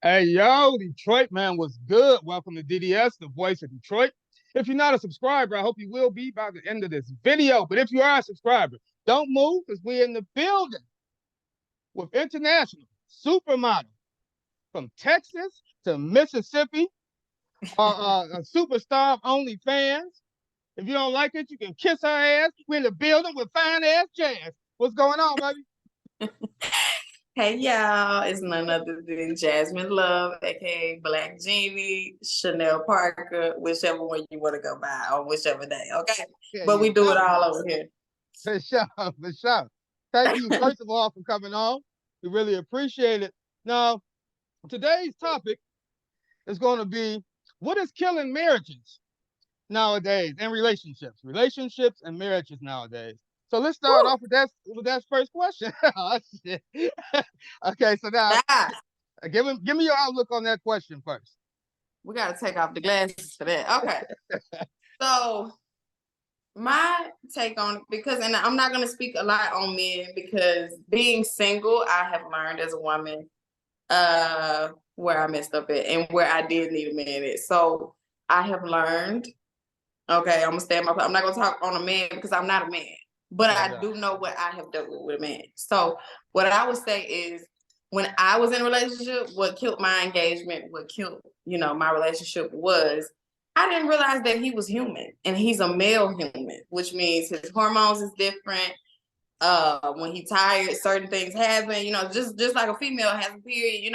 Hey, yo, Detroit, man, was good. Welcome to DDS, the voice of Detroit. If you're not a subscriber, I hope you will be by the end of this video. But if you are a subscriber, don't move because we're in the building with international supermodel from Texas to Mississippi, a superstar of OnlyFans. If you don't like it, you can kiss her ass. We're in the building with fine ass jazz. What's going on, baby? Hey y'all, it's none other than Jasmine Love, aka Blac Jhenie, Chanel Parker, whichever one you want to go by on whichever day, okay? Yeah, But you we do it know. all over here. For sure, for sure. Thank you, first of all, for coming on. We really appreciate it. Now, today's topic is going to be what is killing marriages nowadays and relationships and marriages nowadays. So let's start Woo! off with that first question. Oh, shit. Okay, so now Yeah, give me your outlook on that question first. we got to take off the glasses for that. Okay, so my take on it, and I'm not going to speak a lot on men because being single, I have learned as a woman where I messed up at and where I did need a man at. So I have learned. Okay, I'm gonna stand my. I'm not gonna talk on a man because I'm not a man, but I do know what I have dealt with a man. So what I would say is, when I was in a relationship, what killed my engagement, what killed my relationship was I didn't realize that he was human and he's a male human, which means his hormones is different. When he's tired, certain things happen. Just like a female has a period.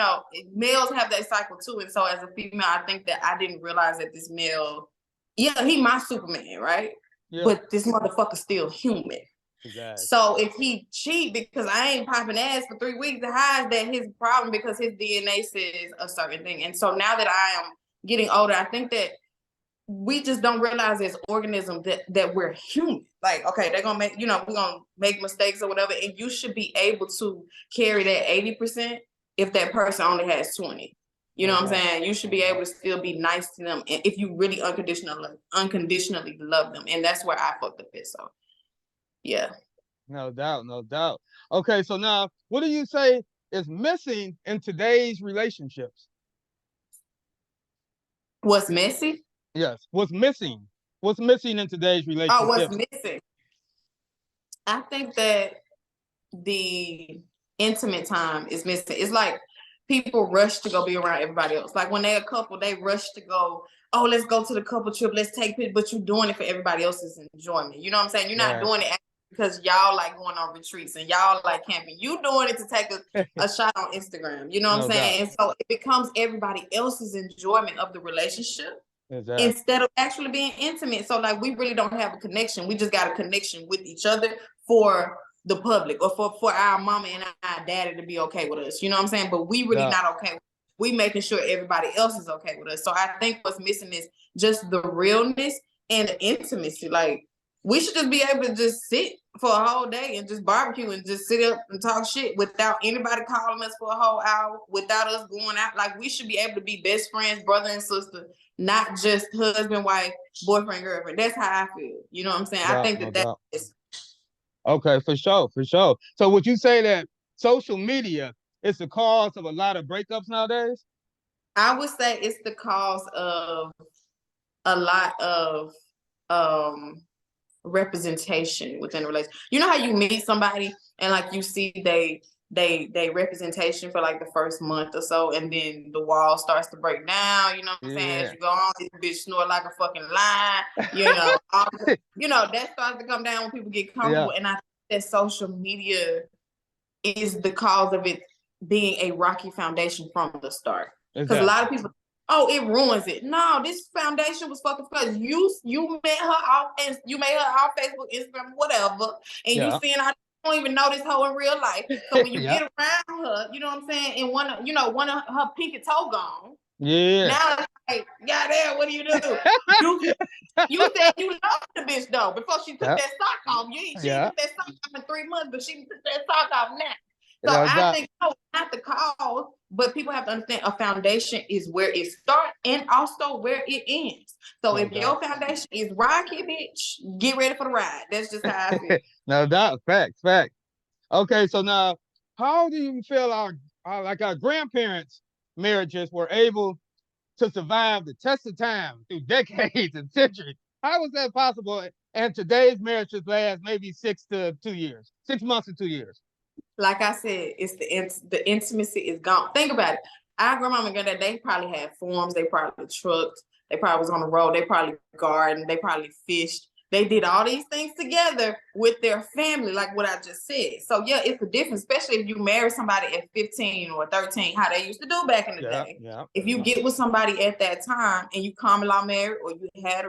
Males have that cycle too. And so as a female, I think that I didn't realize that this male. Yeah, he my Superman, right? Yeah. But this motherfucker's still human. Exactly. So if he cheat because I ain't popping ass for 3 weeks, how is that his problem? Because his DNA says a certain thing. And so now that I am getting older, I think that we just don't realize as organisms that we're human. Like, okay, they're gonna make, we're gonna make mistakes or whatever, and you should be able to carry that 80% if that person only has 20. You know what I'm saying? You should be able to still be nice to them if you really unconditionally love them. And that's where I fucked up it. So yeah. No doubt, no doubt. Okay, so now what do you say is missing in today's relationships? What's messy? Yes. What's missing? What's missing in today's relationships? Oh, what's missing? I think that the intimate time is missing. It's like people rush to go be around everybody else. Like when they're a couple, they rush to go, oh, let's go to the couple trip, let's take pictures, but you're doing it for everybody else's enjoyment. You know what I'm saying? You're not doing it because y'all like going on retreats and y'all like camping. You doing it to take a shot on Instagram. You know what I'm saying? And so it becomes everybody else's enjoyment of the relationship. Exactly. Instead of actually being intimate. So like we really don't have a connection. We just got a connection with each other for the public or for our mama and our daddy to be okay with us. You know what I'm saying? But we really not okay. We making sure everybody else is okay with us. So I think what's missing is just the realness and the intimacy. Like we should just be able to just sit for a whole day and just barbecue and just sit up and talk shit without anybody calling us for a whole hour, without us going out. Like we should be able to be best friends, brother and sister, not just husband, wife, boyfriend, girlfriend. That's how I feel. You know what I'm saying? I think that is. Okay, for sure, for sure. So would you say that social media is the cause of a lot of breakups nowadays? I would say it's the cause of a lot of representation within a relationship. You know how you meet somebody and like you see they representation for like the first month or so, and then the wall starts to break down. You know what I'm saying? As you go on, this bitch snort like a fucking lion. That starts to come down when people get comfortable. And I think that social media is the cause of it being a rocky foundation from the start. Because a lot of people, oh, it ruins it. No, this foundation was fucking because you met her off and you made her off Facebook, Instagram, whatever, and you seeing how you don't even know this hoe in real life. So when you get around her, you know what I'm saying, and one of her pinky toe gone. Yeah. Now it's like, goddamn, what do? You said you loved the bitch though before she took that sock off. She took that sock off in 3 months, but she took that sock off now. So I think not the cause, but people have to understand a foundation is where it starts and also where it ends. So if your foundation is rocky, bitch, get ready for the ride. That's just how I feel. No doubt. Facts. Okay, so now how do you feel our grandparents marriages were able to survive the test of time through decades and centuries. How was that possible? And today's marriages last maybe 6 to 2 years, 6 months to 2 years. Like I said, it's the intimacy is gone. Think about it. Our grandmama and granddad, they probably had farms, they probably trucked, they probably was on the road, they probably gardened, they probably fished. They did all these things together with their family, like what I just said. So yeah, it's a difference, especially if you marry somebody at 15 or 13, how they used to do back in the day. If you get with somebody at that time and you common law married or you had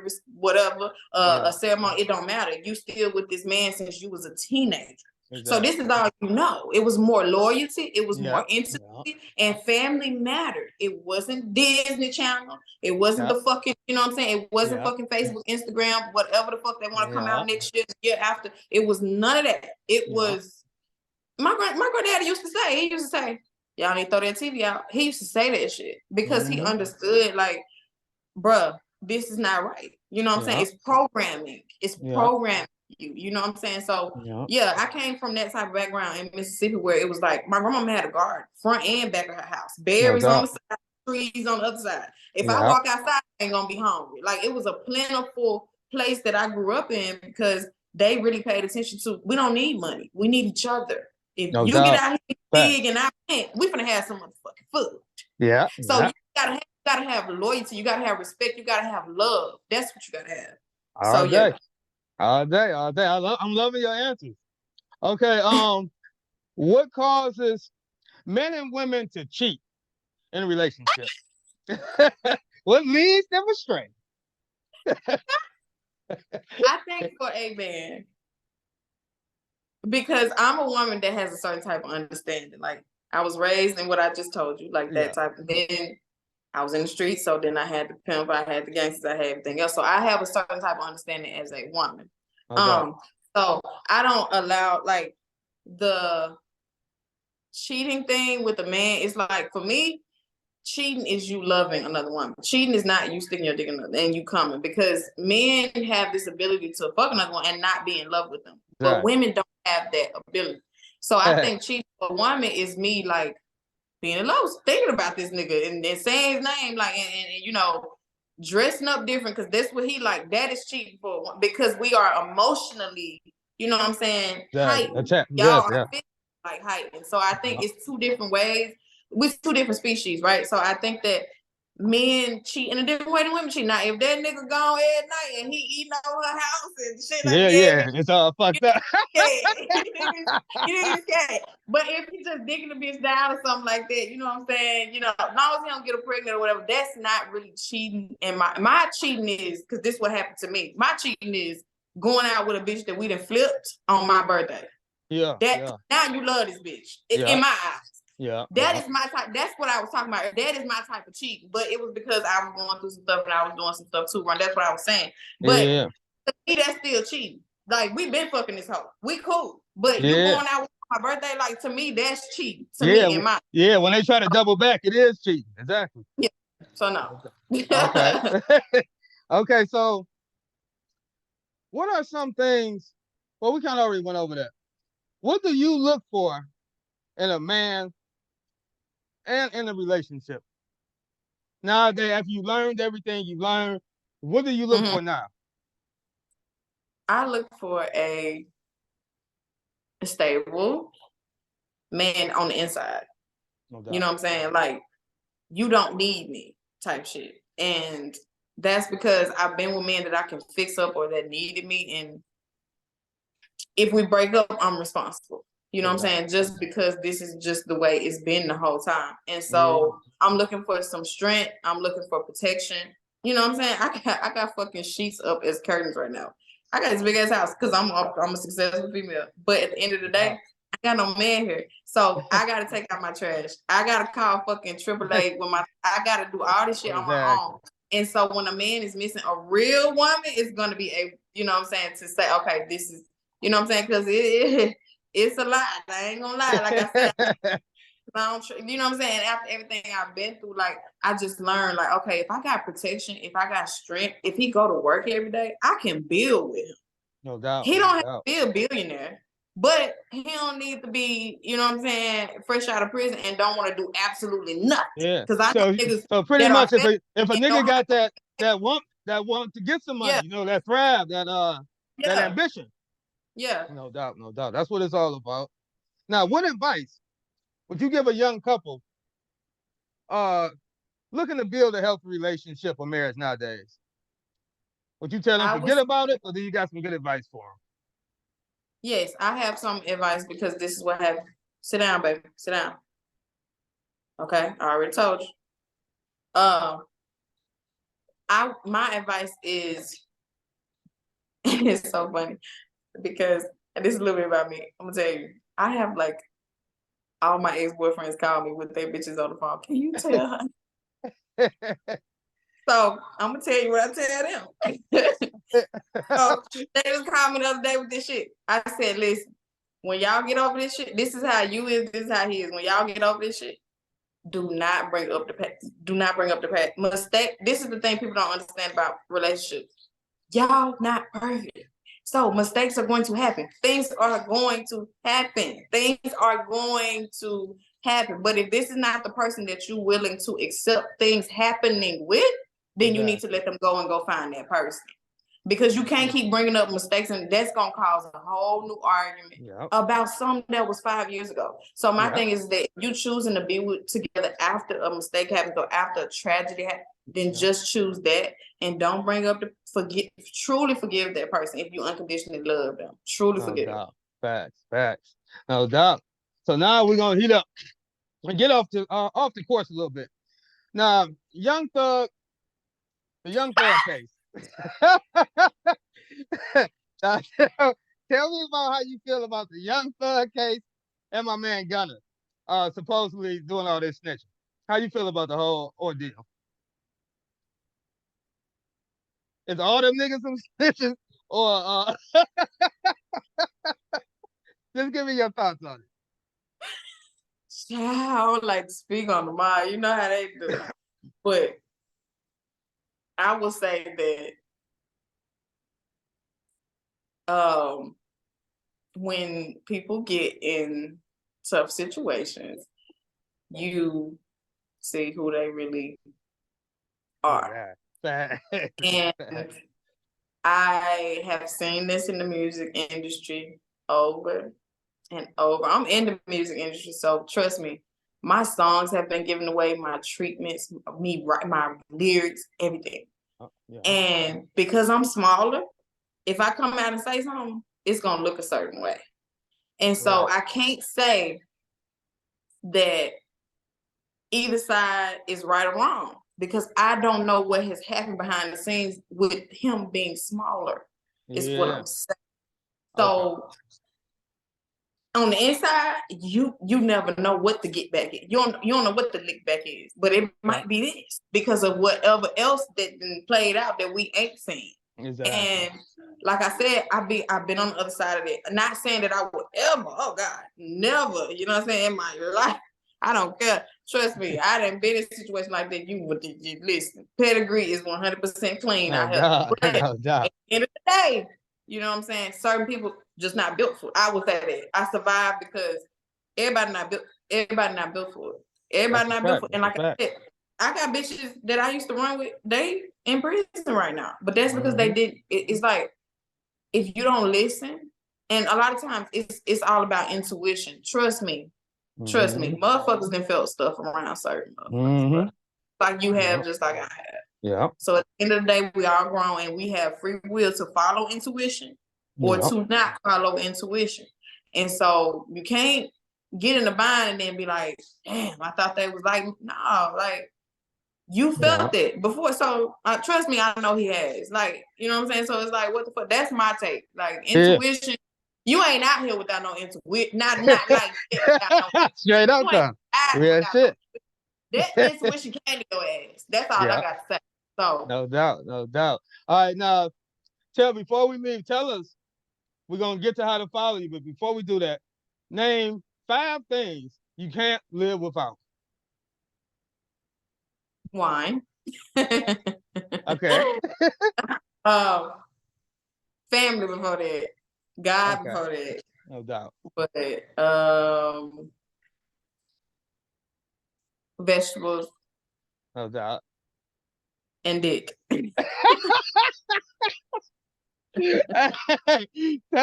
a ceremony, it don't matter. You still with this man since you was a teenager. Exactly. So this is all you know. It was more loyalty. It was more intimacy, and family mattered. It wasn't Disney Channel. It wasn't the fucking, you know what I'm saying? It wasn't fucking Facebook, Instagram, whatever the fuck they want to come out next year, the year after. It was none of that. It was, my granddaddy used to say, he used to say, y'all need to throw that TV out. He used to say that shit because he understood, like, bruh, this is not right. You know what I'm saying? It's programming. It's programming. You know what I'm saying? So I came from that type of background in Mississippi where it was like my grandma had a garden front and back of her house, berries on the side, trees on the other side. If I walk outside, I ain't gonna be hungry. Like it was a plentiful place that I grew up in because they really paid attention to. We don't need money, we need each other. If you get out here big and I can't, we finna have some motherfucking food. So you gotta have loyalty, you gotta have respect, you gotta have love. That's what you gotta have. All day. I'm loving your answers. Okay, what causes men and women to cheat in a relationship? What leads them astray? I think for a man, because I'm a woman that has a certain type of understanding. Like I was raised in what I just told you, like that type of thing. I was in the streets, so then I had the pimp, I had the gangsters, I had everything else. So I have a certain type of understanding as a woman. So I don't allow like the cheating thing with a man. It's like for me, cheating is you loving another woman. Cheating is not you sticking your dick in another and you coming, because men have this ability to fuck another one and not be in love with them. But women don't have that ability. So I think cheating for a woman is me like being in love, thinking about this nigga and saying his name, like, and you know, dressing up different because that's what he like. That is cheating for, because we are emotionally, you know what I'm saying, heightened. Y'all are like heightened. So I think it's two different ways. We're two different species, right? So I think that men cheat in a different way than women cheat. Now, if that nigga gone at night and he eating over her house and shit like that, it's all fucked up. You didn't scared. But if he just digging the bitch down or something like that, you know what I'm saying? You know, as long as he don't get her pregnant or whatever, that's not really cheating. And my cheating is, because this is what happened to me. My cheating is going out with a bitch that we done flipped on my birthday. Now you love this bitch. In my eyes. That is my type. That's what I was talking about. That is my type of cheating. But it was because I was going through some stuff and I was doing some stuff too wrong. That's what I was saying. But to me, that's still cheating. Like, we been fucking this hoe. We cool. But you going out with my birthday, like, to me, that's cheating. To me, in my when they try to double back, it is cheating. Exactly. Yeah. So no. Okay. Okay, so what are some things? Well, we kind of already went over that. What do you look for in a man and in a relationship nowadays? After you learned everything you learned, what do you look for now? I look for a stable man on the inside. You know what I'm saying? Like, you don't need me type shit. And that's because I've been with men that I can fix up or that needed me. And if we break up, I'm responsible. You know what I'm saying? Just because this is just the way it's been the whole time. And so I'm looking for some strength. I'm looking for protection. You know what I'm saying? I got fucking sheets up as curtains right now. I got this big ass house because I'm a successful female. But at the end of the day, I got no man here. So I gotta take out my trash. I gotta call fucking AAA I gotta do all this shit on my own. And so when a man is missing a real woman, it's gonna be you know what I'm saying, to say, okay, this is, you know what I'm saying, because it's a lot. I ain't gonna lie. Like I said, you know what I'm saying? After everything I've been through, like, I just learned, like, okay, if I got protection, if I got strength, if he go to work every day, I can build with him. No doubt. He don't have to be a billionaire. But he don't need to be, you know what I'm saying, fresh out of prison and don't want to do absolutely nothing. Yeah. Because I know niggas So pretty that much, are if a and nigga don't got have, that want to get some money, yeah, you know, that thrive, that yeah, ambition. yeah. No doubt, no doubt. That's what it's all about. Now, what advice would you give a young couple looking to build a healthy relationship or marriage nowadays? Would you tell them I forget was, about it, or do you got some good advice for yes, I have some advice because this is what happened. Sit down, baby. Sit down. Okay, I already told you. My advice is it's so funny because this is a little bit about me. I'm gonna tell you, I have like all my ex-boyfriends call me with their bitches on the phone. Can you tell her? them? So I'm gonna tell you what I tell them. So they just called me the other day with this shit. I said, listen, when y'all get over this shit, this is how you is, this is how he is. When y'all get over this shit, do not bring up the past. Do not bring up the past. Mistake. This is the thing people don't understand about relationships. Y'all not perfect. So mistakes are going to happen. Things are going to happen. Things are going to happen. But if this is not the person that you're willing to accept things happening with, then you need to let them go and go find that person. Because you can't keep bringing up mistakes, and that's gonna cause a whole new argument about something that was 5 years ago. So my thing is that you choosing to be together after a mistake happens or after a tragedy happens, then just choose that and don't bring up truly forgive that person if you unconditionally love them. Truly forgive them. Facts. No doubt. So now we're gonna heat up and get off the course a little bit. Now, the Young Thug case. Now, tell me about how you feel about the Young Thug case and my man Gunna supposedly doing all this snitching. How you feel about the whole ordeal? Is all them niggas some snitches, or just give me your thoughts on it? I don't like to speak on the mind. You know how they do. But I will say that when people get in tough situations, you see who they really are. Yeah. And I have seen this in the music industry over and over. I'm in the music industry, so trust me, my songs have been given away, my treatments, my lyrics, everything. And because I'm smaller, if I come out and say something, it's gonna look a certain way. And so I can't say that either side is right or wrong because I don't know what has happened behind the scenes with him being smaller. Is what I'm saying. So on the inside, you never know what the get back is. You don't know what the lick back is, but it might be this because of whatever else that been played out that we ain't seen. Exactly. And like I said, I've been on the other side of it. Not saying that I would ever, oh God, never, you know what I'm saying, in my life. I don't care. Trust me, I done been in a situation like that. You would listen. Pedigree is 100% clean out here. But at the end of the day, you know what I'm saying? Certain people just not built for it. I would say that. I survived because everybody not built for it. Everybody not built for it. And like I said, I got bitches that I used to run with, they in prison right now. But that's because they did. It's like, if you don't listen, and a lot of times it's all about intuition. Trust me. Motherfuckers done felt stuff around certain motherfuckers. Like you have, just like I have. Yeah. So at the end of the day, we all grown and we have free will to follow intuition or to not follow intuition. And so you can't get in the bind and then be like, damn, I thought they was like, no, like you felt it before. So trust me, I know he has. Like, you know what I'm saying? So it's like, what the fuck? That's my take. Like intuition. You ain't out here without no intuition. Not like that. No, straight up, real shit. That intuition came to your ass. That's all I got to say. So no doubt. All right, now before we leave, tell us, we're gonna get to how to follow you, but before we do that, name 5 things you can't live without. Wine. Okay. Family before that. God before that. No doubt. But vegetables No doubt. and dick. Tell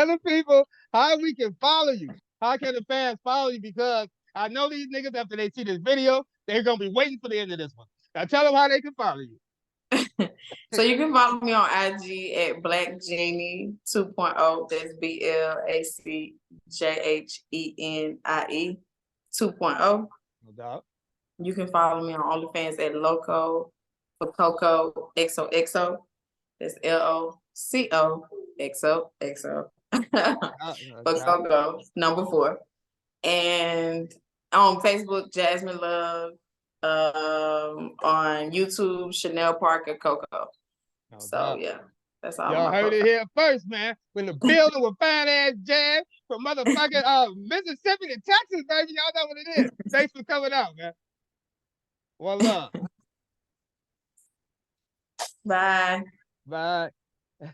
the people how we can follow you. How can the fans follow you? Because I know these niggas, after they see this video, they're going to be waiting for the end of this one. Now tell them how they can follow you. So you can follow me on IG at Blac Jhenie 2.0. That's BLACJHENIE 2.0. No doubt. You can follow me on OnlyFans at Loco for Coco XOXO. That's LOCOXOXO. For Coco, number 4. And on Facebook, Jasmine Love. On YouTube, Chanel Parker Coco. No So doubt. yeah, that's all. Y'all heard it here first, man. When the building with fine ass jazz from motherfucking Mississippi to Texas, baby. Y'all know what it is. Thanks for coming out, man. One love. Bye. Bye.